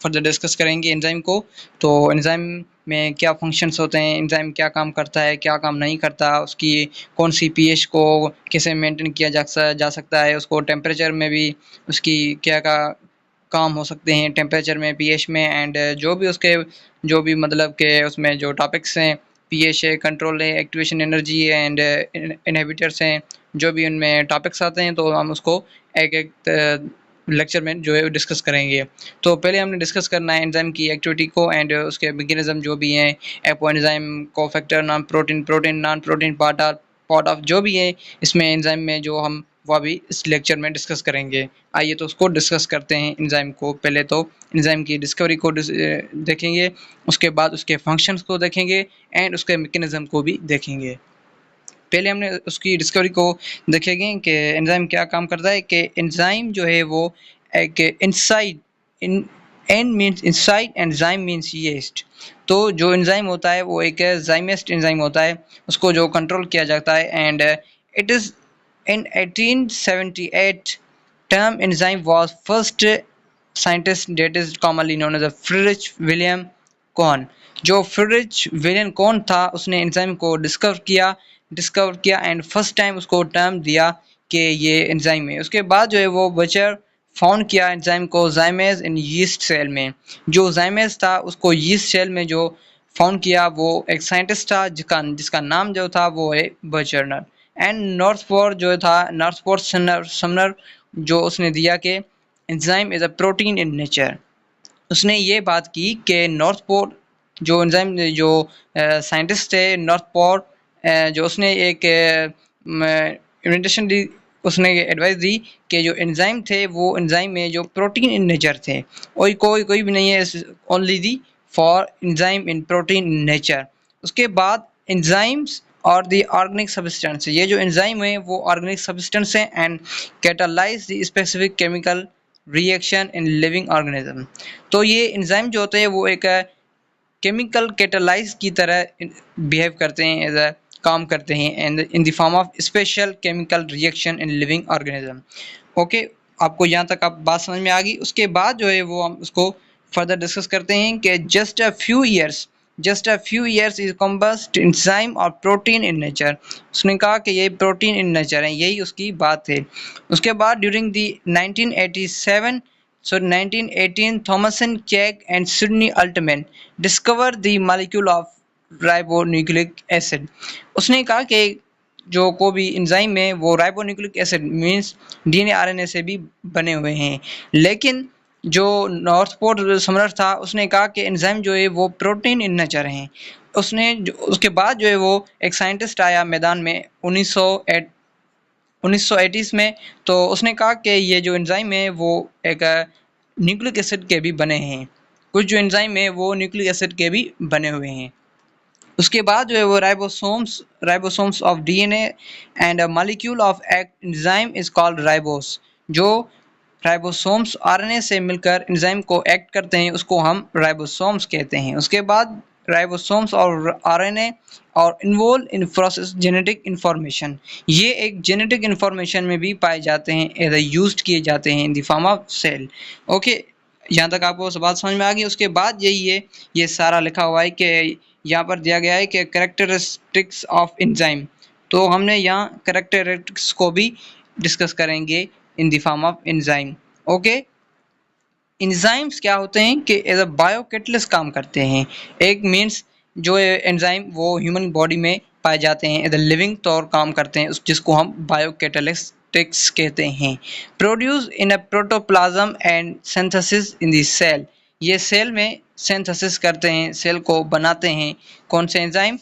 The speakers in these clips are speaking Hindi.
फर्दर डिस्कस करेंगे एंजाइम को। तो एंजाइम में क्या फंक्शंस होते हैं, एंजाइम क्या काम करता है, क्या काम नहीं करता, उसकी कौन सी पीएच को कैसे मेंटेन किया जा सकता है, उसको टेम्परेचर में भी उसकी क्या का काम हो सकते हैं, टेम्परेचर में, पीएच में, एंड जो भी मतलब के उसमें जो टॉपिक्स हैं, पीएच है, कंट्रोल है, एक्टिवेशन एनर्जी है, एंड इनहिबिटर्स हैं, जो भी उनमें टॉपिक्स आते हैं तो हम उसको एक एक लेक्चर में जो है डिस्कस करेंगे। तो पहले हमने डिस्कस करना है एंजाइम की एक्टिविटी को एंड उसके मैकेनिज्म जो भी हैं, apo enzyme, cofactor, non protein, protein, non protein, part of जो भी है इसमें एंजाइम में, जो हम वो भी इस लेक्चर में डिस्कस करेंगे। आइए तो उसको डिस्कस करते हैं एंजाइम को। पहले तो एंजाइम की डिस्कवरी को देखेंगे, उसके बाद उसके फंक्शंस को देखेंगे एंड उसके मैकेनिज्म को भी देखेंगे। पहले हमने उसकी डिस्कवरी को देखेंगे कि एंजाइम क्या काम करता है। कि एंजाइम जो है वो एक inside in an means inside and zyme means yeast. तो जो एंजाइम होता है वो एक ज़ाइमेस्ट एंजाइम होता है, उसको जो कंट्रोल किया जाता है। And it is in 1878 term enzyme was first scientist that is commonly known as a Friedrich William Kohn। जो फ्रिडरिच विलियम कोहन था उसने एंजाइम को डिस्कवर किया एंड फर्स्ट टाइम उसको टर्म दिया कि ये एंजाइम है। उसके बाद जो है वो बचर फाउंड किया एंजाइम को जाइमेज इन यीस्ट सेल में। जो जाइमेज था उसको यीस्ट सेल में जो फाउंड किया वो एक साइंटिस्ट था जिसका नाम जो था वो है बर्जरनर। एंड नॉर्थफोर्ड समनर जो उसने दिया कि enzyme is a protein in nature. उसने ये बात की कि नॉर्थफोर्ड जो एंजाइम जो साइंटिस्ट थे नॉर्थफोर्ड, जो उसने एक इन्विटेशन दी, उसने एडवाइस दी कि जो एंजाइम थे वो एंजाइम में जो प्रोटीन इन नेचर थे, और कोई भी नहीं है, only the for enzyme in protein in nature. उसके बाद एंजाइम्स और द ऑर्गेनिक सब्सटेंस, ये जो एंजाइम है वो ऑर्गेनिक सब्सटेंस है and catalyse the specific chemical reaction in living organism. तो ये एंजाइम जो होते हैं वो एक केमिकल कैटालाइज की तरह बिहेव करते हैं, एज अ काम करते हैं and in the form of special chemical reaction in living organism. Okay, आपको यहाँ तक आप बात समझ में आ गई। उसके बाद जो है वो हम उसको फर्दर डिस्कस करते हैं कि just a few years is combust enzyme और प्रोटीन इन नेचर। उसने कहा कि ये प्रोटीन इन नेचर है, यही उसकी बात है। उसके बाद during the 1918 Thomson Cech and Sidney Altman discover the molecule of ribonucleic acid. उसने कहा कि जो को भी एंजाइम है वो ribonucleic acid means DNA RNA से भी बने हुए हैं। लेकिन जो नॉर्थफोर्ड समनर था उसने कहा कि एंजाइम जो है वो प्रोटीन इन नेचर हैं। उसके बाद जो है वो एक साइंटिस्ट आया मैदान में 1980 में, तो उसने कहा कि ये जो एंजाइम है वो एक न्यूक्लिक एसिड के भी बने हैं। कुछ जो एंजाइम है वो न्यूक्लिक एसिड के भी बने हुए हैं। उसके बाद जो है वो ribosomes of DNA and a molecule of enzyme is called ribose. जो राइबोसोम्स आरएनए से मिलकर एंजाइम को एक्ट करते हैं उसको हम राइबोसोम्स कहते हैं। उसके बाद राइबोसोम्स और आरएनए और involve in process genetic information, ये एक जेनेटिक इंफॉर्मेशन में भी पाए जाते हैं, एज यूज्ड किए जाते हैं in the form of cell. Okay, यहाँ तक आपको बात समझ में आ गई। उसके बाद यही है, ये सारा लिखा हुआ है कि यहाँ पर दिया गया है कि कैरेक्टरिस्टिक्स ऑफ एंजाइम। तो हमने यहाँ कैरेक्टरिस्टिक्स को भी डिस्कस करेंगे इन the form of enzyme. Okay, enzymes क्या होते हैं कि एज अ बायोकैटलिस्ट काम करते हैं। एक मीन्स जो एंजाइम वो ह्यूमन बॉडी में पाए जाते हैं, एज अ लिविंग तौर काम करते हैं, जिसको हम बायोकैटलिस्टिक्स कहते हैं। Produce in a protoplasm and synthesis in the cell, ये सेल में सिंथेसिस करते हैं, सेल को बनाते हैं। कौन से एंजाइम?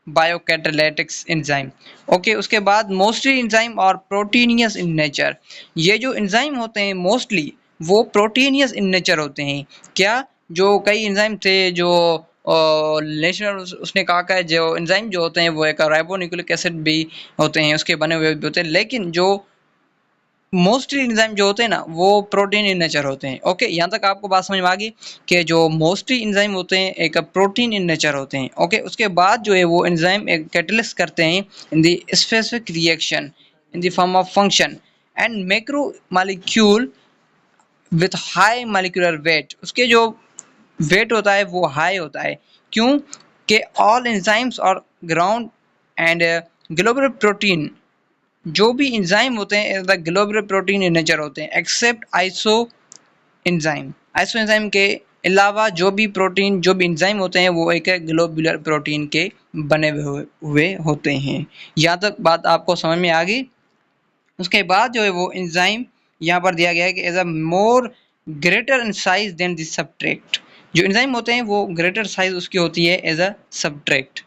बायोकैटालिटिक्स एंजाइम। ओके, उसके बाद मोस्टली एंजाइम और प्रोटीनियस इन नेचर, ये जो एंजाइम होते हैं मोस्टली वो प्रोटीनियस इन नेचर होते हैं। क्या? जो कई एंजाइम थे जो नेशनल उसने कहा कि जो एंजाइम जो होते हैं वो एक राइबोन्यूक्लिक एसिड भी होते हैं, उसके बने हुए भी होते हैं, लेकिन जो मोस्टली एंजाइम जो होते हैं ना वो प्रोटीन इन नेचर होते हैं। ओके, यहाँ तक आपको बात समझ में आ गई कि जो मोस्टली एंजाइम होते हैं एक प्रोटीन इन नेचर होते हैं। ओके, उसके बाद जो है वो एंजाइम एक कैटलिस्ट करते हैं in the specific reaction in the form of function and macro molecule with high molecular weight. उसके जो वेट होता है वो हाई होता है। क्यों? कि all enzymes are ground and globular protein, जो भी एंजाइम होते हैं the globular protein in nature होते हैं except isoenzyme. Isoenzyme के अलावा जो भी प्रोटीन, जो भी एंजाइम होते हैं वो एक ग्लोबुलर प्रोटीन के बने हुए होते हैं। यहाँ तक बात आपको समझ में आ गई। उसके बाद जो है वो एंजाइम यहाँ पर दिया गया है कि as a more greater in size than the substrate. जो एंजाइम होते हैं वो ग्रेटर साइज उसकी होती है एज अ सबट्रैक्ट।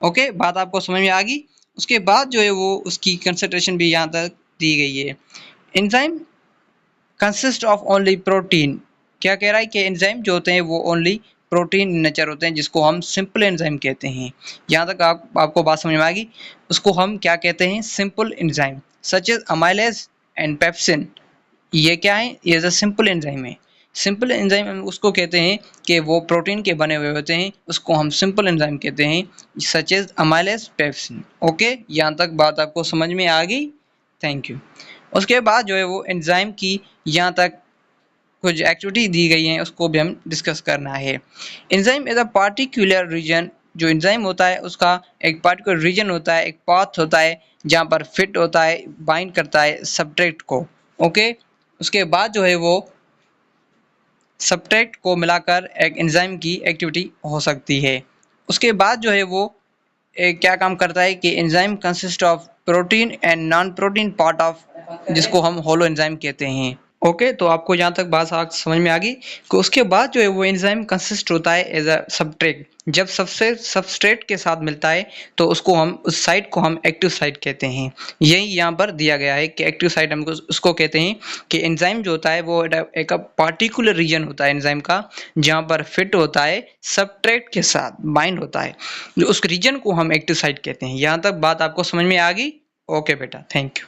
ओके, बात आपको समझ में आ गई। उसके बाद जो है वो उसकी कंसंट्रेशन भी यहाँ तक दी गई है। Enzyme consist of only protein. क्या कह रहा है कि एंजाइम जो होते हैं वो ओनली प्रोटीन नेचर होते हैं, जिसको हम सिंपल एंजाइम कहते हैं। यहाँ तक आपको बात समझ में आ गई। उसको हम क्या कहते हैं? Simple enzyme such as amylase and pepsin. ये क्या है? ये जो सिंपल एंजाइम है। सिंपल एंजाइम हम उसको कहते हैं कि वो प्रोटीन के बने हुए होते हैं, उसको हम सिंपल एंजाइम कहते हैं such as amylase pepsin. Okay, यहाँ तक बात आपको समझ में आ गई। Thank you. उसके बाद जो है वो एंजाइम की यहाँ तक कुछ एक्टिविटी दी गई हैं, उसको भी हम डिस्कस करना है। Enzyme is a particular reason. जो एंजाइम होता है उसका एक पार्टिकुलर रीजन होता है, एक पाथ होता है जहाँ पर फिट होता है, बाइंड करता है सब्सट्रेट को। ओके, उसके बाद जो है वो सब्सट्रेट को मिलाकर एक एंजाइम की एक्टिविटी हो सकती है। उसके बाद जो है वो क्या काम करता है कि enzyme consist of protein and non protein part of, जिसको हम होलो एंजाइम कहते हैं। ओके, तो आपको जहाँ तक बात समझ में आ गई कि उसके बाद जो है वो एंजाइम कंसिस्ट होता है एज अ सब्सट्रेट। जब सबस्ट्रेट के साथ मिलता है तो उसको हम, उस साइट को हम एक्टिव साइट कहते हैं। यही यहाँ पर दिया गया है कि एक्टिव साइट हम उसको कहते हैं कि एंजाइम जो होता है वो एक पार्टिकुलर रीजन होता है एंजाइम का, जहाँ पर फिट होता है सब्सट्रेट के साथ, बाइंड होता है, जो उस रीजन को हम एक्टिव साइट कहते हैं। यहाँ तक बात आपको समझ में आ गई। ओके बेटा, थैंक यू।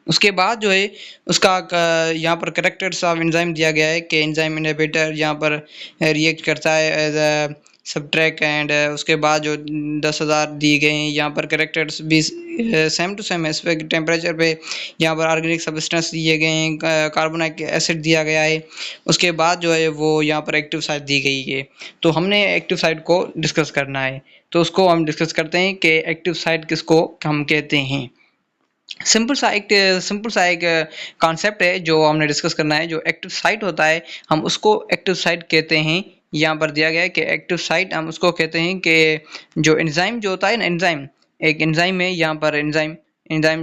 उसके बाद जो है उसका यहाँ पर कैरेक्टर्स ऑफ एंजाइम दिया गया है कि एंजाइम इनहिबिटर यहाँ पर रिएक्ट करता है एज अ सब्ट्रैक्ट एंड उसके बाद जो 10,000 दिए गए हैं यहाँ पर कैरेक्टर्स भी same to same specific temperature पे यहाँ पर ऑर्गेनिक सब्सटेंस दिए गए हैं, कार्बोनिक एसिड दिया गया है। उसके बाद जो है वो यहाँ पर एक्टिव साइट दी गई है। तो हमने एक्टिव साइट को डिस्कस करना है, तो उसको हम डिस्कस करते हैं कि एक्टिव साइट किसको हम कहते हैं। सिंपल सा एक कॉन्सेप्ट है जो हमने डिस्कस करना है। जो एक्टिव साइट होता है हम उसको एक्टिव साइट कहते हैं। यहाँ पर दिया गया है कि एक्टिव साइट हम उसको कहते हैं कि जो एंजाइम जो होता है ना, एंजाइम एक एंजाइम है, यहाँ पर एंजाइम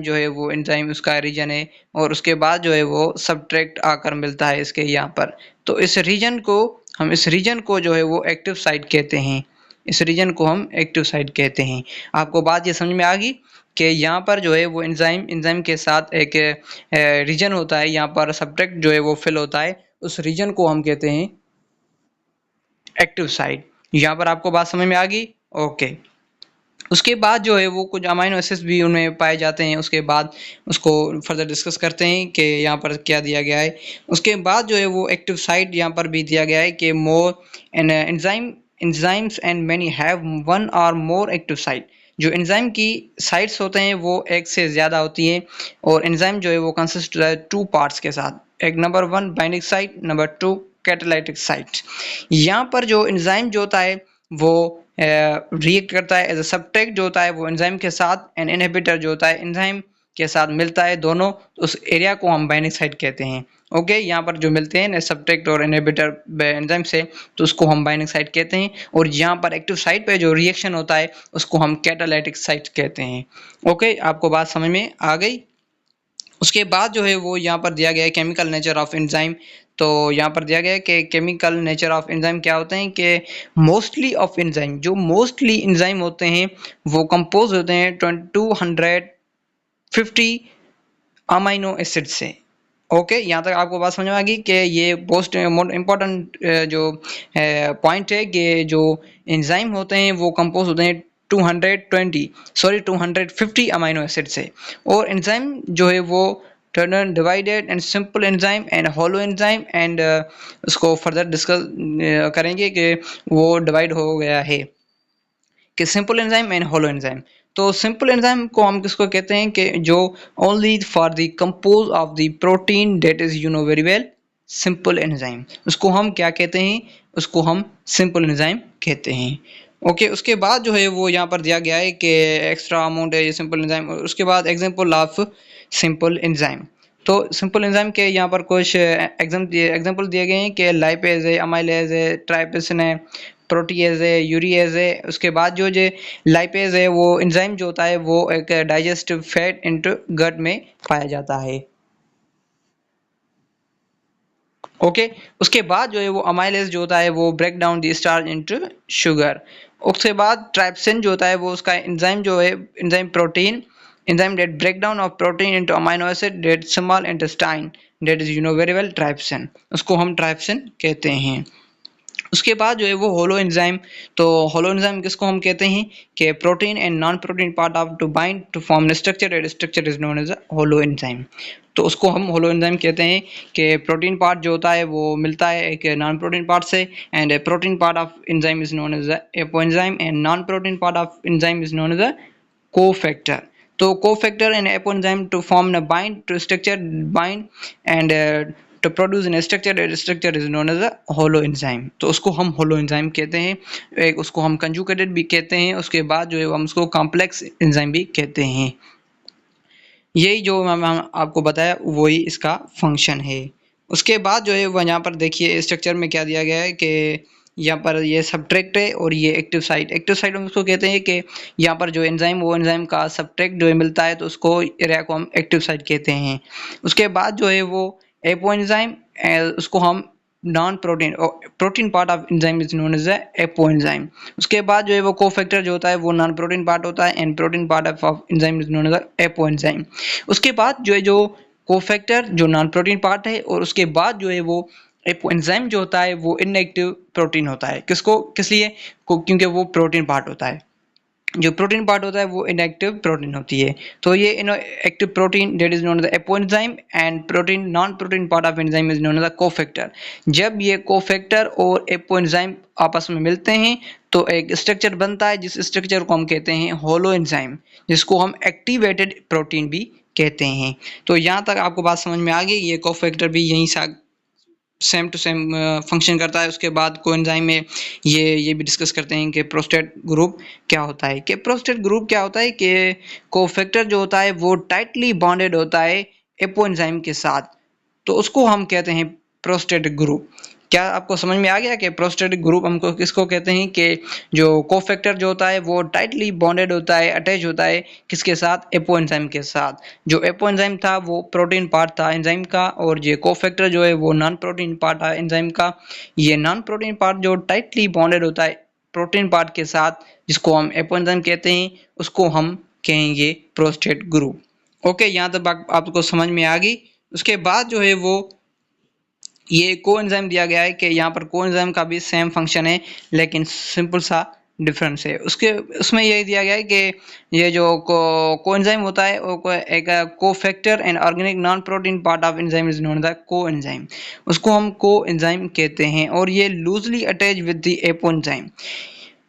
जो है वो एंजाइम उसका रीजन है, और उसके बाद जो है वो सब्ट्रैक्ट आकर मिलता है इसके यहाँ पर। तो इस रीजन को जो है वो एक्टिव साइट कहते हैं। इस रीजन को हम एक्टिव साइट कहते हैं। आपको बात ये समझ में आ गई कि यहाँ पर जो है वो एंजाइम के साथ एक रीजन होता है, यहाँ पर सब्ट्रैक्ट जो है वो फिल होता है, उस रीजन को हम कहते हैं एक्टिव साइट। यहाँ पर आपको बात समझ में आ गई। ओके, उसके बाद जो है वो कुछ अमाइनो एसिड्स भी उनमें पाए जाते हैं। उसके बाद उसको फर्दर डिस्कस करते हैं कि यहाँ पर क्या दिया गया है। उसके बाद जो है वो एक्टिव साइट यहाँ पर भी दिया गया है कि more enzymes and many have one or more active site. जो एंजाइम की साइट्स होते हैं वो एक से ज़्यादा होती हैं, और एंजाइम जो है वो कंसिस्ट होता है 2 पार्ट्स के साथ, एक number 1 binding site, number 2 catalytic site. यहाँ पर जो एंजाइम जो होता है वो रिएक्ट करता है एज अ सब्ट्रैक्ट जो होता है वो एंजाइम के साथ, एंड इनहिबिटर जो होता है एंजाइम के साथ मिलता है दोनों, उस एरिया को हम बाइंडिंग साइट कहते हैं। ओके, यहाँ पर जो मिलते हैं सब्ट्रैक्ट और इनहिबिटर एंजाइम से, तो उसको हम बाइंडिंग साइट कहते हैं। और यहाँ पर एक्टिव साइट पे जो रिएक्शन होता है उसको हम कैटालाइटिक साइट कहते हैं। ओके, आपको बात समझ में आ गई। उसके बाद जो है वो यहाँ पर दिया गया है केमिकल नेचर ऑफ एंजाइम। तो यहाँ पर दिया गया है कि केमिकल नेचर ऑफ एंजाइम क्या होते हैं कि मोस्टली ऑफ एंजाइम, जो मोस्टली एंजाइम होते हैं वो कंपोज होते हैं 250 अमाइनो एसिड से। ओके, यहाँ तक आपको बात समझ में आ गई कि ये मोस्ट इम्पोर्टेंट जो पॉइंट है कि जो एंजाइम होते हैं वो कंपोज होते हैं 250 अमाइनो एसिड से। और एंजाइम जो है वो divided and simple enzyme and holo enzyme, and उसको फर्दर डिस्कस करेंगे कि वो डिवाइड हो गया है कि simple enzyme and holo enzyme. तो सिंपल एंजाइम को हम किसको कहते हैं कि जो only for the compose of the protein, that is you know very well simple enzyme. उसको हम क्या कहते हैं? उसको हम सिंपल एंजाइम कहते हैं। ओके, उसके बाद जो है वो यहाँ पर दिया गया है कि एक्स्ट्रा अमाउंट है ये सिंपल एंजाइम। उसके बाद एग्जांपल ऑफ सिंपल एंजाइम। तो सिंपल एंजाइम के यहाँ पर कुछ एग्जांपल दिए गए हैं कि लाइपेज है, अमाइलेज है, ट्राइपेसिन है, प्रोटीएज है, यूरिएज है। उसके बाद जो लाइपेज है वो एंजाइम जो होता है वो एक डाइजेस्टिव फैट इनटू गट में पाया जाता है। ओके, उसके बाद जो है वो अमाइलेज जो होता है वो break down the starch into sugar. उसके बाद ट्राइप्सिन जो होता है वो उसका एंजाइम जो है, enzyme protein, enzyme that break down of protein into amino acid that small intestine, that is very well trypsin. उसको हम ट्राइप्सिन कहते हैं। उसके बाद जो है वो होलो एंजाइम। तो होलो एंजाइम किसको हम कहते हैं कि protein and non protein part of to bind to form structure, and structure is known as a holoenzyme. तो उसको हम होलो एंजाइम कहते हैं कि प्रोटीन पार्ट जो होता है वो मिलता है एक नॉन प्रोटीन पार्ट से, and protein part of enzyme is known as a apoenzyme, and non protein part of enzyme is known as a cofactor. तो cofactor and apoenzyme to form the bind to structure bind and to produce a structure, that structure is known as a hollow enzyme। तो उसको हम hollow enzyme कहते हैं। एक उसको हम conjugated भी कहते हैं। उसके बाद जो है हम उसको complex enzyme भी कहते हैं। यही जो हम आपको बताया वही इसका फंक्शन है। उसके बाद जो है वो यहाँ पर देखिए स्ट्रक्चर में क्या दिया गया है कि यहाँ पर ये सब्ट्रैक्ट है और ये एक्टिव साइट। एक्टिव साइट हम उसको कहते हैं कि यहाँ पर जो एंजाइम वो एंजाइम का सब्ट्रैक्ट जो है मिलता है तो उसको एरिया को हम एक्टिव साइट कहते हैं। उसके बाद जो है वो एपो एंजाइम, उसको हम non protein protein part of enzyme is known as apoenzyme. उसके बाद जो है वो कोफैक्टर जो होता है वो नॉन प्रोटीन पार्ट होता है, and protein part of enzyme is known as apoenzyme. उसके बाद जो है जो कोफैक्टर जो नॉन प्रोटीन पार्ट है, और उसके बाद जो है वो एंजाइम जो होता है वो इनएक्टिव प्रोटीन होता है। किस लिए? क्योंकि वो प्रोटीन पार्ट होता है। जो प्रोटीन पार्ट होता है वो इनएक्टिव प्रोटीन होती है। तो ये active protein that is known as apoenzyme, and protein non protein part of enzyme is known as cofactor. जब ये कोफैक्टर और एपो एंजाइम आपस में मिलते हैं तो एक स्ट्रक्चर बनता है, जिस स्ट्रक्चर को हम कहते हैं होलो एंजाइम, जिसको हम एक्टिवेटेड प्रोटीन भी कहते हैं। तो यहाँ तक आपको बात समझ में आ गई। ये कोफैक्टर भी यहीं से सेम टू सेम फंक्शन करता है। उसके बाद कोएंजाइम में ये भी डिस्कस करते हैं कि प्रोस्टेट ग्रुप क्या होता है। कि प्रोस्टेट ग्रुप क्या होता है कि कोफैक्टर जो होता है वो टाइटली बॉन्डेड होता है एपो एंजाइम के साथ, तो उसको हम कहते हैं प्रोस्टेट ग्रुप। क्या आपको समझ में आ गया कि प्रोस्टेट ग्रुप हमको किसको कहते हैं? कि जो कोफैक्टर जो होता है वो टाइटली बॉन्डेड होता है, अटैच होता है किसके साथ? एपो एंजाइम के साथ। जो एपो एंजाइम था वो प्रोटीन पार्ट था एंजाइम का, और ये कोफैक्टर जो है वो नॉन प्रोटीन पार्ट है एंजाइम का। ये नॉन प्रोटीन पार्ट जो टाइटली बॉन्डेड होता है प्रोटीन पार्ट के साथ, जिसको हम एपो एंजाइम कहते हैं, उसको हम कहेंगे प्रोस्टेट ग्रुप। ओके, यहाँ तक आपको समझ में आ गई। उसके बाद जो है वो ये कोएंजाइम दिया गया है कि यहाँ पर कोएंजाइम का भी सेम फंक्शन है, लेकिन सिंपल सा डिफरेंस है। उसमें ये दिया गया है कि ये जो कोएंजाइम होता है वो एक cofactor and organic non protein part of enzyme is known as coenzyme. उसको हम कोएंजाइम कहते हैं, और ये loosely attach with the apoenzyme.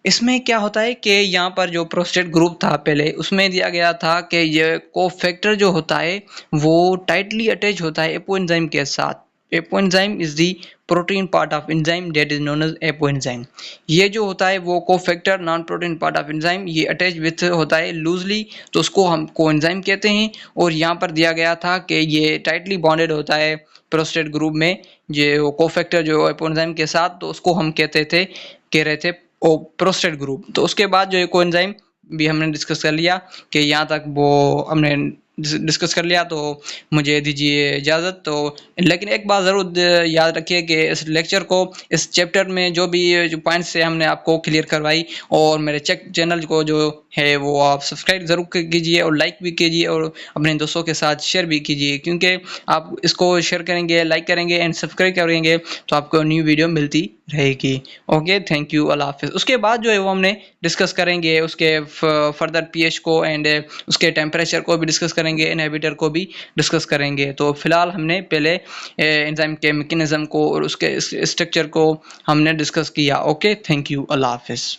इसमें क्या होता है कि यहाँ पर जो प्रोस्टेट ग्रुप था पहले, उसमें दिया गया था कि ये कोफैक्टर जो होता है वो टाइटली अटैच होता है एपो एंजाइम के साथ। Apoenzyme is the protein part of enzyme that is known as apoenzyme. ये जो होता है वो cofactor non protein part of enzyme ये अटैच विथ होता है लूजली, तो उसको हम कोएंजाइम कहते हैं। और यहाँ पर दिया गया था कि ये टाइटली बॉन्डेड होता है प्रोस्टेट ग्रुप में जो कोफैक्टर जो एपो एंजाइम के साथ, तो उसको हम कह रहे थे प्रोस्टेट ग्रुप। तो उसके बाद जो है कोएंजाइम भी हमने डिस्कस कर लिया कि यहाँ तक वो हमने डिस्कस कर लिया, तो मुझे दीजिए इजाज़त। तो लेकिन एक बात ज़रूर याद रखिए कि इस लेक्चर को, इस चैप्टर में जो पॉइंट्स से हमने आपको क्लियर करवाई, और मेरे चैनल को जो है वो आप सब्सक्राइब ज़रूर कीजिए और लाइक भी कीजिए, और अपने दोस्तों के साथ शेयर भी कीजिए, क्योंकि आप इसको शेयर करेंगे, लाइक करेंगे एंड सब्सक्राइब करेंगे तो आपको न्यू वीडियो मिलती रहेगी। ओके, थैंक यू, अल्लाह हाफिज़। उसके बाद जो है वो हमने डिस्कस करेंगे उसके फर्दर पीएच को, एंड उसके टेम्परेचर को भी डिस्कस करेंगे, इनहिबिटर को भी डिस्कस करेंगे। तो फिलहाल हमने पहले एंजाइम के मैकेनिज्म को और उसके स्ट्रक्चर को हमने डिस्कस किया। ओके, थैंक यू, अल्लाह हाफिज़।